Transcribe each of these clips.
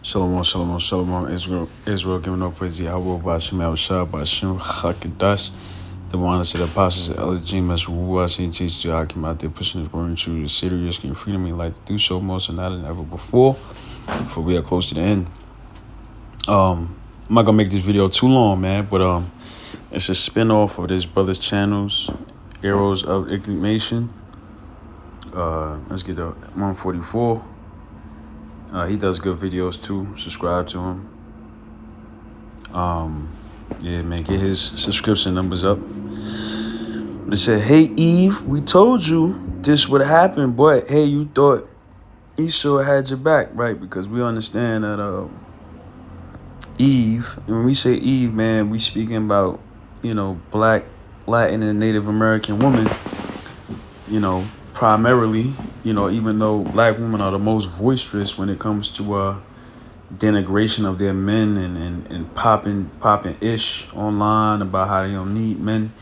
Shalom, shalom, shalom, Israel, giving up praise to Yahweh, Bashim, Yahushua, Bashim, Chakadas, the one to the apostles, the Elohim, as Ruah, Saint teach you, I came out there pushing his word into the city, risking freedom, he like to do so more so now than ever before, for we are close to the end. I'm not gonna make this video too long, man, but it's a spin-off of this brother's channels, Arrows of Indignation. Let's get to 144. He does good videos too. Subscribe to him. Yeah, man, get his subscription numbers up. They said, "Hey Eve, we told you this would happen, but hey, you thought Esau had your back, right? Because we understand that Eve, and when we say Eve, man, we speaking about, Black, Latin, and Native American women, primarily, even though Black women are the most boisterous when it comes to denigration of their men and popping ish online about how they don't need men.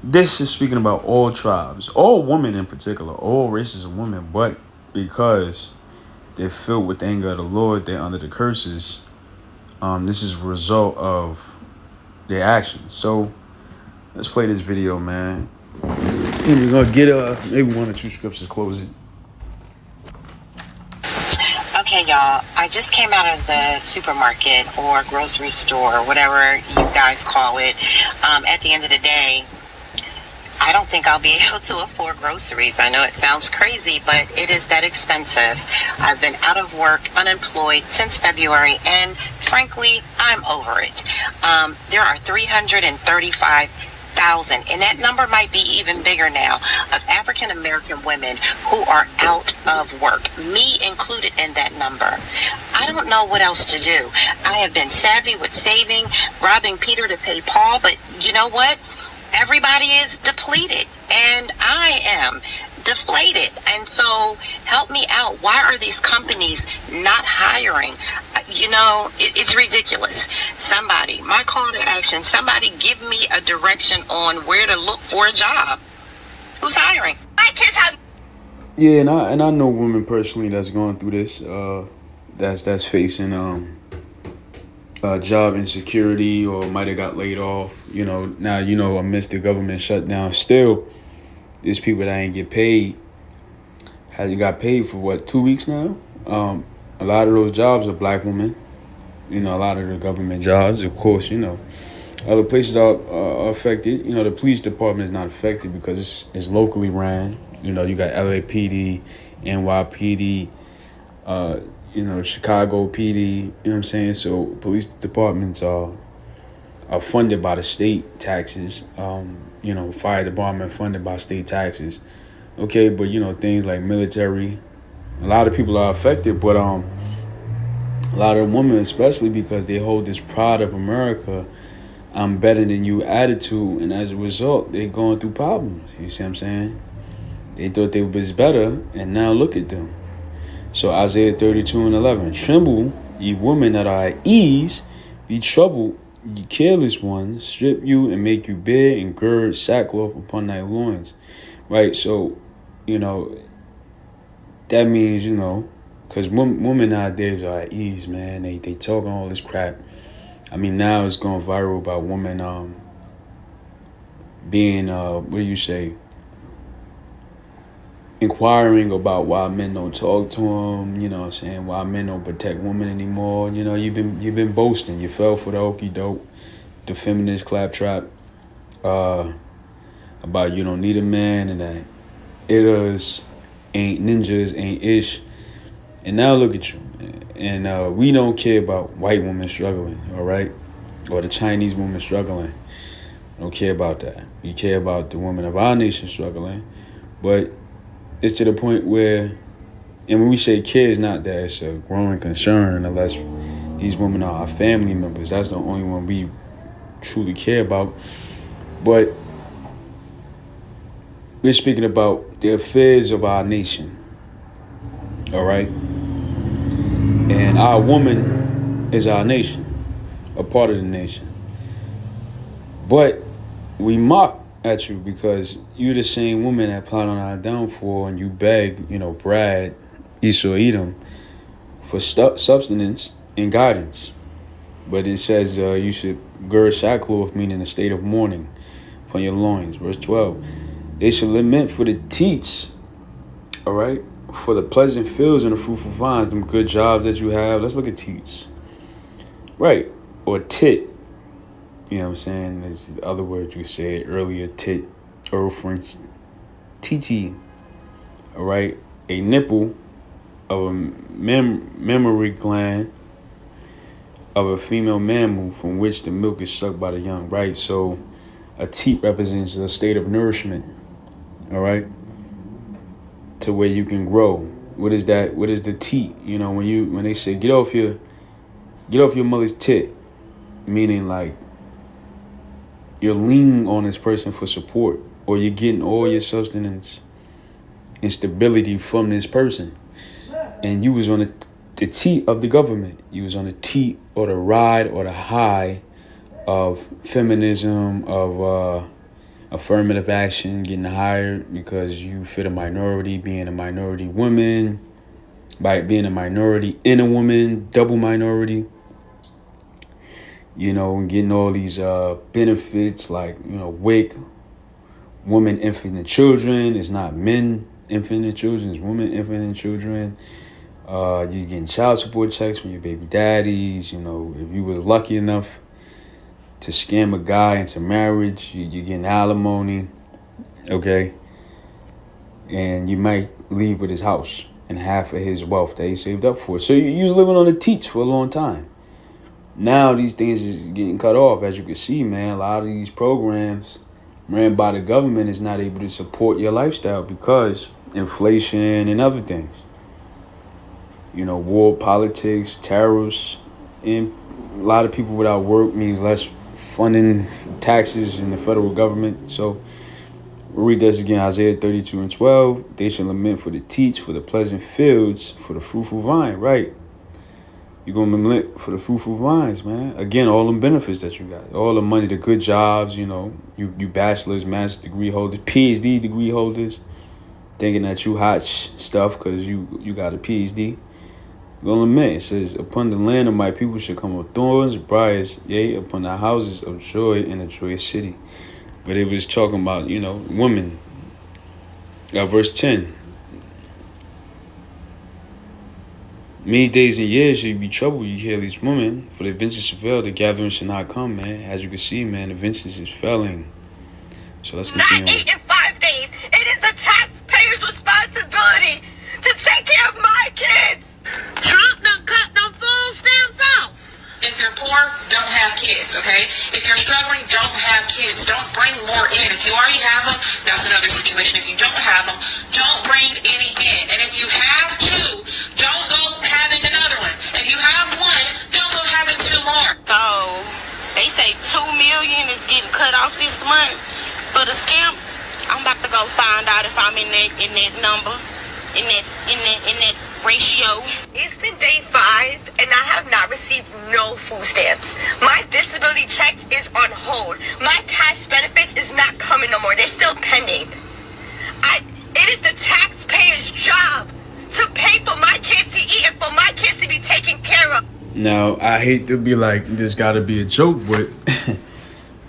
This is speaking about all tribes, all women in particular, all races of women, but because they're filled with the anger of the Lord, they're under the curses. This is a result of their actions. So let's play this video, man. And we're gonna get maybe one or two scriptures, close it. Okay, y'all, I just came out of the supermarket or grocery store, whatever you guys call it. At the end of the day, I don't think I'll be able to afford groceries. I know it sounds crazy, but it is that expensive. I've been out of work, unemployed since February, and frankly, I'm over it. There are 335,000, and that number might be even bigger now, of African American women who are out of work, me included in that number. I don't know what else to do. I have been savvy with saving, robbing Peter to pay Paul, but you know what? Everybody is depleted, and I am deflated. And so help me out. Why are these companies not hiring? It's ridiculous. Somebody, my call to action, somebody give me a direction on where to look for a job. Who's hiring? My kids have... Yeah, and I know women personally that's going through this, that's facing job insecurity or might have got laid off. Now amidst the government shutdown, still there's people that ain't get paid. Hasn't got paid for what, 2 weeks now? A lot of those jobs are Black women. A lot of the government jobs, of course. Other places are affected. The police department is not affected because it's locally ran. You got LAPD, NYPD, Chicago PD, you know what I'm saying? So police departments are funded by the state taxes. Fire department funded by state taxes. Okay, but things like military, a lot of people are affected, but a lot of women, especially because they hold this pride of America, I'm better than you attitude, and as a result, they're going through problems. You see what I'm saying? They thought they was better, and now look at them. So Isaiah 32:11, tremble, ye women that are at ease, be troubled, ye careless ones, strip you and make you bare and gird sackcloth upon thy loins. Right, so, that means, because women nowadays are at ease, man. They talking all this crap. I mean, now it's going viral about women being, inquiring about why men don't talk to them, why men don't protect women anymore. You've been boasting. You fell for the okie doke, the feminist claptrap, about you don't need a man and that ittas ain't ninjas, ain't ish. And now look at you. And we don't care about white women struggling, all right? Or the Chinese women struggling. Don't care about that. We care about the women of our nation struggling. But it's to the point where, and when we say care, it's not that it's a growing concern unless these women are our family members. That's the only one we truly care about. But we're speaking about the affairs of our nation. All right? And our woman is our nation, a part of the nation. But we mock at you because you're the same woman that plot on our downfall, and you beg, Brad, Esau, Edom, for substance and guidance. But it says you should gird sackcloth, meaning a state of mourning, upon your loins. Verse 12. They should lament for the teats, all right? For the pleasant fields and the fruitful vines, them good jobs that you have. Let's look at teats. Right. Or tit. You know what I'm saying? There's the other word you said earlier, tit, or French, titi. All right? A nipple of a mammary gland of a female mammal from which the milk is sucked by the young, right? So a teat represents a state of nourishment, all right? To where you can grow. What is that? What is the teat? You know, when they say get off your mother's tit, meaning like you're leaning on this person for support, or you're getting all your sustenance and stability from this person. And you was on the teat of the government. You was on the teat or the ride or the high of feminism, of affirmative action, getting hired because you fit a minority, being a minority woman, by being a minority in a woman, double minority. You know, and getting all these benefits like, you know, WIC, women, infant, and children. It's not men, infant, and children. It's women, infant, and children. You're getting child support checks from your baby daddies. You know, if you was lucky enough to scam a guy into marriage, you're getting alimony, okay? And you might leave with his house and half of his wealth that he saved up for. So you was living on the teats for a long time. Now these things is getting cut off. As you can see, man, a lot of these programs ran by the government is not able to support your lifestyle because inflation and other things. You know, war, politics, tariffs, and a lot of people without work means less funding, taxes in the federal government. So we'll read this again, Isaiah 32:12. They shall lament for the teats, for the pleasant fields, for the fruitful vine, right? You're going to lament for the fruitful vines, man. Again, all them benefits that you got. All the money, the good jobs, you know. You bachelor's, master's degree holders, PhD degree holders. Thinking that you hot stuff because you got a PhD. You're going to lament. It says, upon the land of my people shall come with thorns, briars, yea, upon the houses of joy in a joyous city. But it was talking about, you know, women. Verse 10. Many days and years you'll be troubled, you hear these women, for the vengeance shall fail, the gathering shall not come, man. As you can see, man, the vengeance is failing. So let's continue. Not 8 and 5 days. It is the taxpayer's responsibility to take care of my kids. Trump done cut them food stamps off. If you're poor, don't have kids, okay? If you're struggling, don't have kids. Don't bring more in. If you already have them, that's another situation. If you don't have them, don't bring any in. And if you have two, don't go having another one. If you have one, don't go having two more. So, they say 2 million is getting cut off this month for the stamps. I'm about to go find out if I'm in that number, in that ratio. It's been day 5 and I have not received no food stamps. My disability check is on hold. My cash benefits is not coming no more. They're still pending. It is the taxpayer's job to pay for my kids to eat and for my kids to be taken care of. Now, I hate to be like, this got to be a joke, but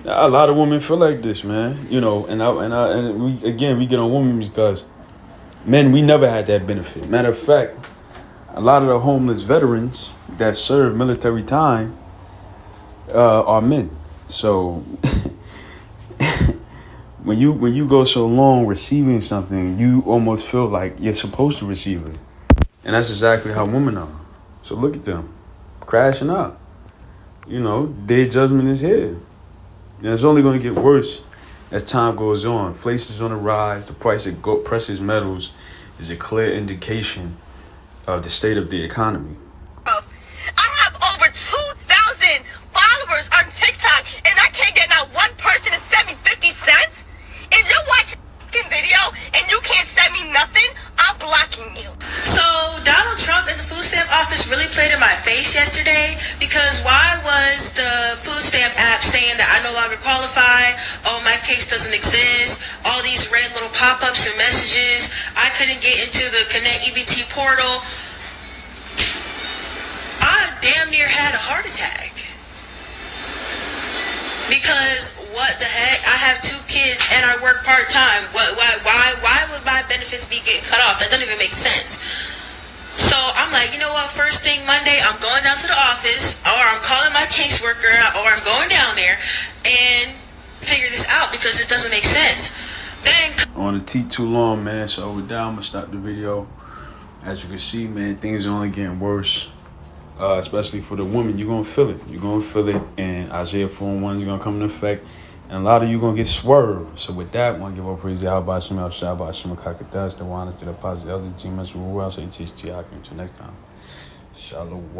a lot of women feel like this, man. You know, and we get on women because men, we never had that benefit. Matter of fact, a lot of the homeless veterans that serve military time are men. So when you go so long receiving something, you almost feel like you're supposed to receive it. And that's exactly how women are. So look at them crashing out. You know, their judgment is here. And it's only going to get worse as time goes on. Inflation is on the rise. The price of precious metals is a clear indication of the state of the economy. I have over 2,000 followers on TikTok, and I can't get not one person to send me 50 cents. If you watch a video and you can't send me nothing, I'm blocking you. So Donald Trump and the food stamp office really played in my face yesterday, because why was the food stamp app saying that I no longer qualify? Oh, my case doesn't exist. All these red little pop-ups and messages. I couldn't get into the Connect EBT portal. I damn near had a heart attack. Because what the heck? I have 2 kids and I work part-time. Why would my benefits be getting cut off? That doesn't even make sense. So I'm like, you know what? First thing Monday, I'm going down to the office, or I'm calling my caseworker, or I'm going down there and figure this out because it doesn't make sense. Then On the T too long, man. So with that, I'm gonna stop the video. As you can see, man, things are only getting worse. Especially for the women, you're gonna feel it. You're gonna feel it, and Isaiah 4:1 is gonna come into effect, and a lot of you gonna get swerved. So with that, I want to give all praise to Yahweh Shem El Shabbat Shem Kakatash, the one to the positive elder G. Messer, who else? ATHG. Until next time, Shalom.